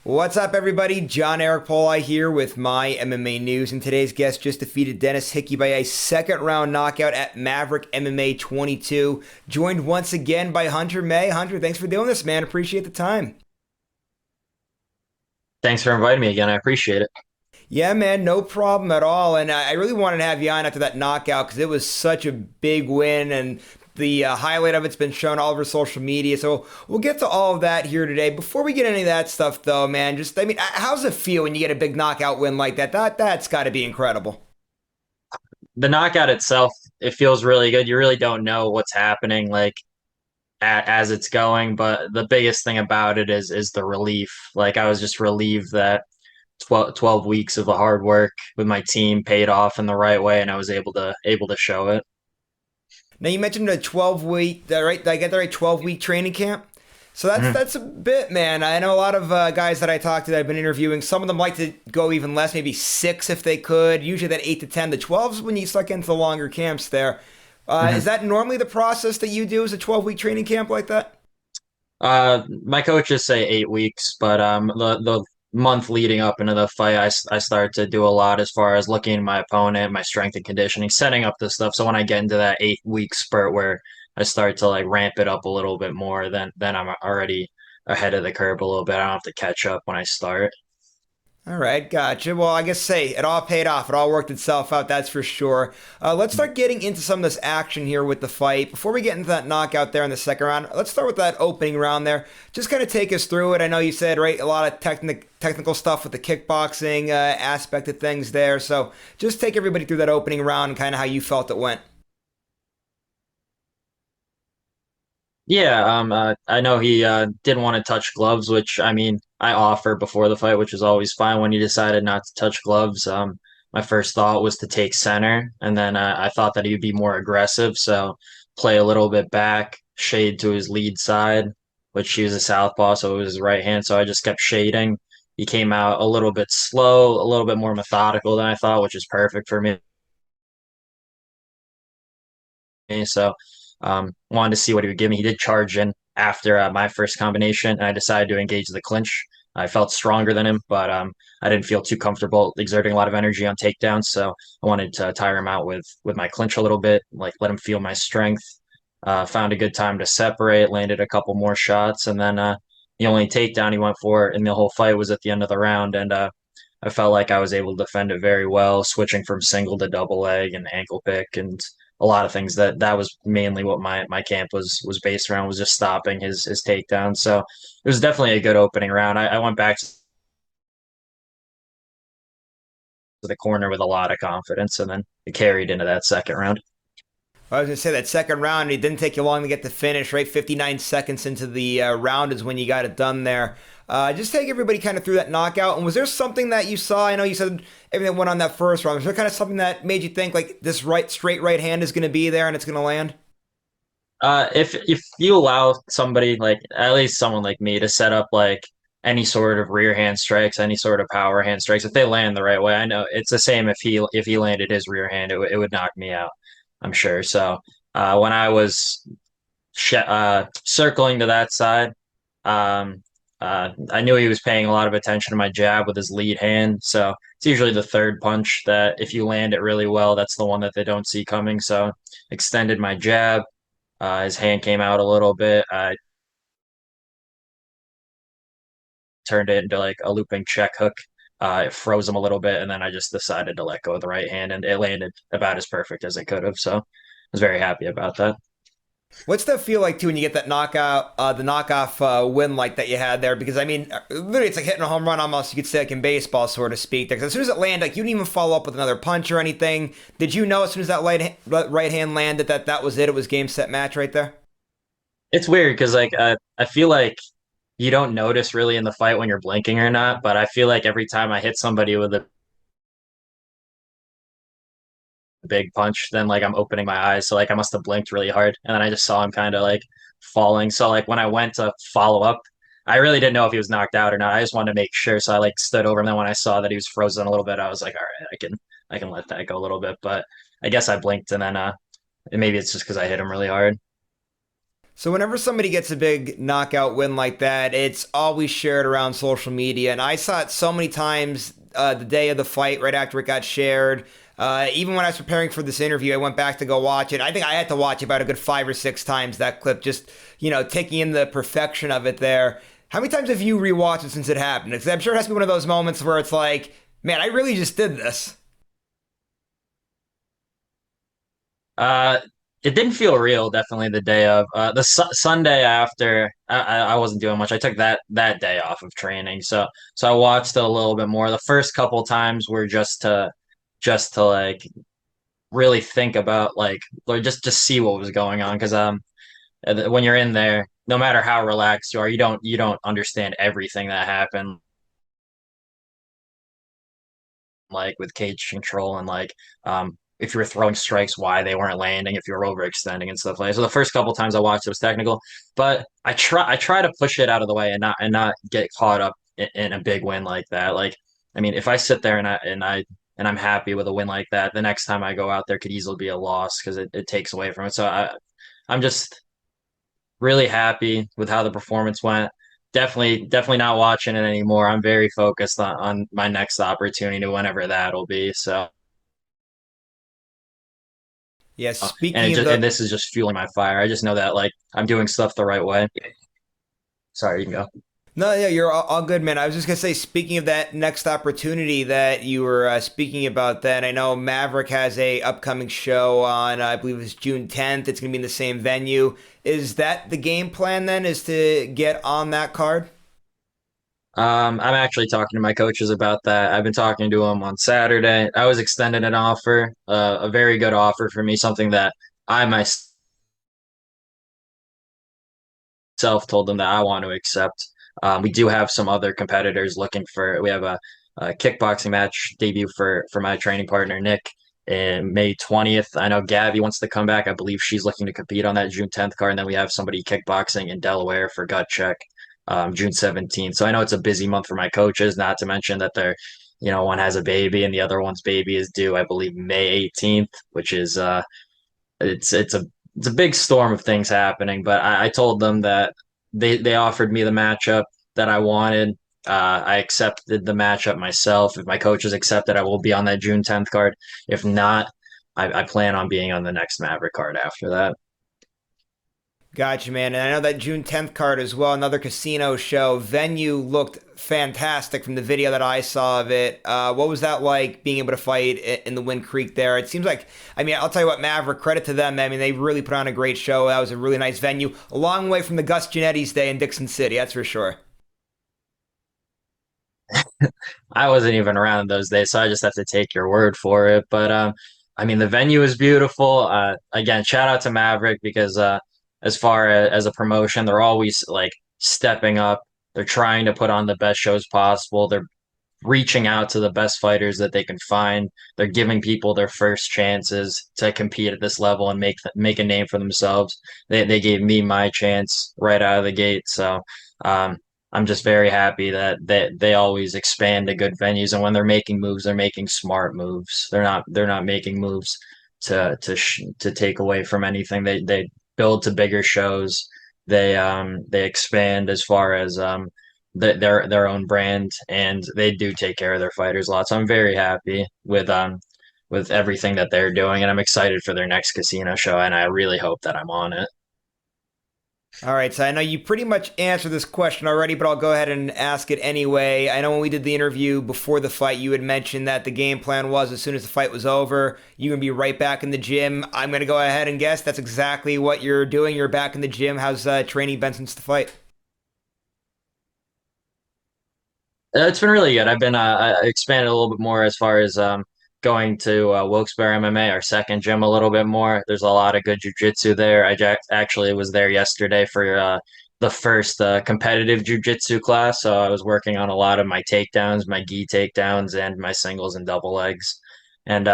What's up, everybody? John Eric Poli here with my MMA News, and today's guest just defeated Denis Hickey by a second round knockout at Maverick MMA 22. Joined once again by Hunter May. Hunter, thanks for doing this, man. Appreciate the time. Thanks for inviting me again. I appreciate it. Yeah, man, no problem at all. And I really wanted to have you on after that knockout because it was such a big win, and the highlight of it's been shown all over social media. So we'll get to all of that here today. Before we get any of that stuff, though, man, how's it feel when you get a big knockout win like that? That's got to be incredible. The knockout itself, it feels really good. You really don't know what's happening as it's going, but the biggest thing about it is the relief. Like I was just relieved that 12 weeks of the hard work with my team paid off in the right way and I was able to show it. Now you mentioned a 12-week, right? Did I get the right 12-week training camp? So Mhm. that's a bit, man. I know a lot of guys that I talked to that I've been interviewing. Some of them like to go even less, maybe six if they could. Usually that 8 to 10. The 12s when you suck into the longer camps there. Is Mhm. that normally the process that you do as a 12-week training camp like that? My coaches say 8 weeks, but the month leading up into the fight, I start to do a lot as far as looking at my opponent, my strength and conditioning, setting up this stuff. So when I get into that 8 week spurt where I start to like ramp it up a little bit more, then I'm already ahead of the curve a little bit. I don't have to catch up when I start. All right, gotcha. Well, I guess say it all paid off. It all worked itself out, that's for sure. Let's start getting into some of this action here with the fight. Before we get into that knockout there in the second round, let's start with that opening round there. Just kind of take us through it. I know you said, right, a lot of technical stuff with the kickboxing aspect of things there. So just take everybody through that opening round and kind of how you felt it went. Yeah, I know he didn't want to touch gloves, which I mean, I offered before the fight, which was always fine. When he decided not to touch gloves, my first thought was to take center, and then I thought that he'd be more aggressive, so play a little bit back, shade to his lead side, which he was a southpaw, so it was his right hand. So I just kept shading. He came out a little bit slow, a little bit more methodical than I thought, which is perfect for me. So wanted to see what he would give me. He did charge in after my first combination, and I decided to engage the clinch. I felt stronger than him, but I didn't feel too comfortable exerting a lot of energy on takedowns. So I wanted to tire him out with my clinch a little bit, like let him feel my strength. Found a good time to separate, landed a couple more shots, and then the only takedown he went for in the whole fight was at the end of the round, and I felt like I was able to defend it very well, switching from single to double leg and ankle pick and a lot of things that was mainly what my camp was based around was just stopping his takedown. So it was definitely a good opening round. I went back to the corner with a lot of confidence and then it carried into that second round. I was gonna say that second round, it didn't take you long to get the finish, right? 59 seconds into the round is when you got it done there. Just take everybody kind of through that knockout. And was there something that you saw? I know you said everything that went on that first round. Was there kind of something that made you think like this straight right hand is going to be there and it's going to land? If you allow somebody like at least someone like me to set up like any sort of rear hand strikes, any sort of power hand strikes, if they land the right way, I know it's the same if he landed his rear hand, it would knock me out, I'm sure. So when I was circling to that side, um, I knew he was paying a lot of attention to my jab with his lead hand. So it's usually the third punch that if you land it really well, that's the one that they don't see coming. So extended my jab. His hand came out a little bit. I turned it into like a looping check hook. It froze him a little bit, and then I just decided to let go of the right hand, and it landed about as perfect as it could have. So I was very happy about that. What's that feel like too when you get that knockout, the knockoff win like that you had there? Because I mean, literally, it's like hitting a home run almost. You could say like in baseball, so to speak. Because as soon as it landed, like you didn't even follow up with another punch or anything. Did you know as soon as that right hand landed that that was it? It was game set match right there. It's weird because like I feel like you don't notice really in the fight when you're blinking or not, but I feel like every time I hit somebody with a big punch, then like I'm opening my eyes. So like I must have blinked really hard. And then I just saw him kind of like falling. So like when I went to follow up, I really didn't know if he was knocked out or not. I just wanted to make sure. So I like stood over him. Then when I saw that he was frozen a little bit, I was like, all right, I can let that go a little bit. But I guess I blinked and then maybe it's just because I hit him really hard. So whenever somebody gets a big knockout win like that, it's always shared around social media, and I saw it so many times the day of the fight, right after it got shared. Even when I was preparing for this interview, I went back to go watch it. I think I had to watch it about a good 5 or 6 times that clip, just taking in the perfection of it there. How many times have you rewatched it since it happened? 'Cause I'm sure it has to be one of those moments where it's like, man, I really just did this. Uh, it didn't feel real, definitely the day of. The su Sunday after, I wasn't doing much. I took that day off of training, so I watched it a little bit more. The first couple times were just to like really think about like or just see what was going on because when you're in there, no matter how relaxed you are, you don't understand everything that happened, like with cage control and like if you were throwing strikes, why they weren't landing, if you were overextending and stuff like that. So the first couple times I watched it was technical, but I try to push it out of the way and not get caught up in a big win like that. Like I mean, if I sit there and I'm happy with a win like that, the next time I go out there could easily be a loss because it takes away from it. So I'm just really happy with how the performance went. Definitely not watching it anymore. I'm very focused on my next opportunity, whenever that'll be. So, Yeah, and speaking of and the this is just fueling my fire. I just know that like I'm doing stuff the right way. Sorry, you can go. No, yeah, you're all good, man. I was just gonna say, speaking of that next opportunity that you were speaking about, then I know Maverick has a upcoming show on, I believe it's June 10th. It's gonna be in the same venue. Is that the game plan then? Is to get on that card? I'm actually talking to my coaches about that. I've been talking to them on Saturday. I was extended an offer, a very good offer for me, something that I myself told them that I want to accept. We do have some other competitors looking for. We have a kickboxing match debut for my training partner Nick in May 20th. I know Gabby wants to come back. I believe she's looking to compete on that June 10th card, and then we have somebody kickboxing in Delaware for gut check June 17th. So I know it's a busy month for my coaches. Not to mention that one has a baby and the other one's baby is due, I believe, May 18th, which is it's a big storm of things happening. But I told them that they offered me the matchup that I wanted. I accepted the matchup myself. If my coaches accept it, I will be on that June 10th card. If not, I plan on being on the next Maverick card after that. Gotcha, man. And I know that June 10th card as well, another casino show. Venue looked fantastic from the video that I saw of it. What was that like being able to fight in the Wind Creek there? It seems like, I mean, I'll tell you what, Maverick, credit to them. I mean, they really put on a great show. That was a really nice venue. A long way from the Gus Genetti's day in Dixon City, that's for sure. I wasn't even around those days, so I just have to take your word for it. But I mean, the venue is beautiful. Again, shout out to Maverick because as far as a promotion, they're always like stepping up. They're trying to put on the best shows possible. They're reaching out to the best fighters that they can find. They're giving people their first chances to compete at this level and make a name for themselves. They gave me my chance right out of the gate. So um, I'm just very happy that they always expand to good venues, and when they're making moves, they're making smart moves. They're not making moves to take away from anything. They build to bigger shows. They expand as far as their own brand, and they do take care of their fighters a lot. So I'm very happy with everything that they're doing, and I'm excited for their next casino show, and I really hope that I'm on it. All right, so I know you pretty much answered this question already, but I'll go ahead and ask it anyway. I know when we did the interview before the fight, you had mentioned that the game plan was as soon as the fight was over, you're gonna be right back in the gym. I'm gonna go ahead and guess that's exactly what you're doing. You're back in the gym. How's training been since the fight? It's been really good. I've been I expanded a little bit more as far as going to Wilkes-Barre MMA, our second gym, a little bit more. There's a lot of good jujitsu there. Actually was there yesterday for the first competitive jujitsu class, so I was working on a lot of my takedowns, my gi takedowns, and my singles and double legs, and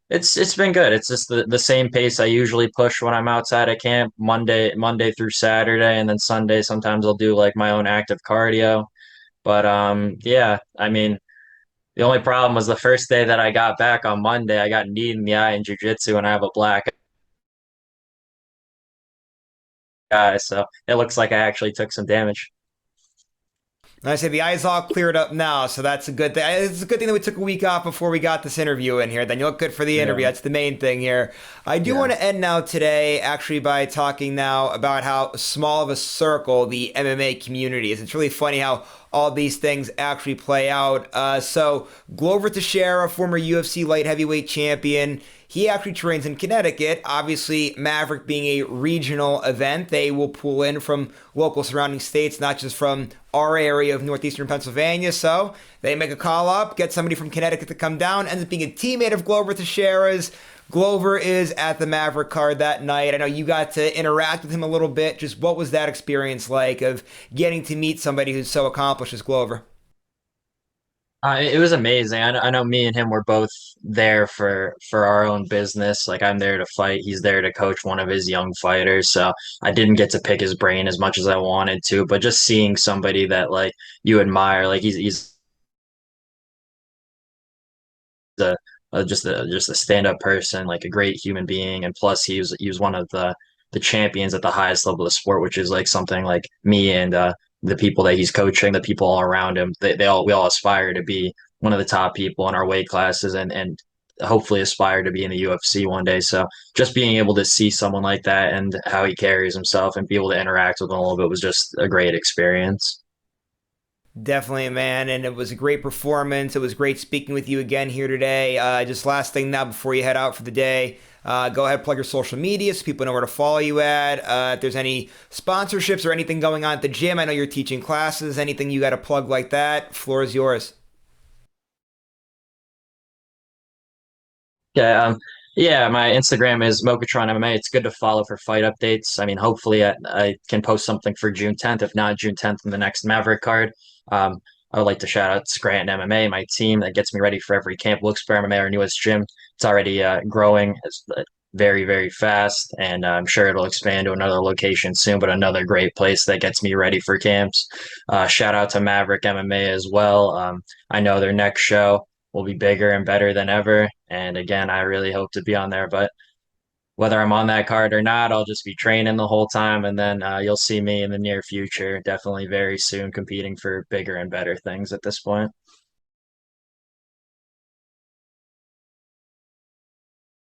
it's been good. It's just the same pace I usually push when I'm outside of camp, Monday through Saturday, and then Sunday sometimes I'll do like my own active cardio. But yeah, I mean, the only problem was the first day that I got back on Monday, I got kneed in the eye in jiu-jitsu and I have a black guy. So it looks like I actually took some damage. And I say the eyes all cleared up now, so that's a good thing. It's a good thing that we took a week off before we got this interview in here. Then you look good for the interview. Yeah, That's the main thing here. I do yeah. want to end now today, actually, by talking now about how small of a circle the MMA community is. It's really funny how all these things actually play out. So Glover Teixeira, former UFC light heavyweight champion, he actually trains in Connecticut. Obviously, Maverick being a regional event, they will pull in from local surrounding states, not just from our area of northeastern Pennsylvania. So they make a call up, get somebody from Connecticut to come down, ends up being a teammate of Glover Teixeira's. Glover is at the Maverick card that night. I know you got to interact with him a little bit. Just what was that experience like of getting to meet somebody who's so accomplished as Glover? It was amazing. I know me and him were both there for our own business. Like I'm there to fight. He's there to coach one of his young fighters. So I didn't get to pick his brain as much as I wanted to, but just seeing somebody that like you admire, like he's a, just a stand up person, like a great human being, and plus he was one of the champions at the highest level of sport, which is like something like me and the people that he's coaching, the people all around him, we all aspire to be one of the top people in our weight classes, and hopefully aspire to be in the UFC one day. So just being able to see someone like that and how he carries himself and be able to interact with him a little bit was just a great experience. Definitely, man, and it was a great performance. It was great speaking with you again here today. Just last thing now before you head out for the day, go ahead, plug your social media so people know where to follow you at. If there's any sponsorships or anything going on at the gym, I know you're teaching classes. Anything you got to plug like that, floor is yours. Yeah, yeah. My Instagram is Mokatron MMA. It's good to follow for fight updates. I mean, hopefully, I can post something for June 10th. If not June 10th, in the next Maverick card. Um, I would like to shout out Scranton MMA, my team that gets me ready for every camp. Wilkes-Barre MMA, our newest gym. It's already growing. It's very, very fast, and I'm sure it'll expand to another location soon. But another great place that gets me ready for camps. Shout out to Maverick MMA as well. I know their next show will be bigger and better than ever. And again, I really hope to be on there. But whether I'm on that card or not, I'll just be training the whole time. And then you'll see me in the near future, definitely very soon, competing for bigger and better things at this point.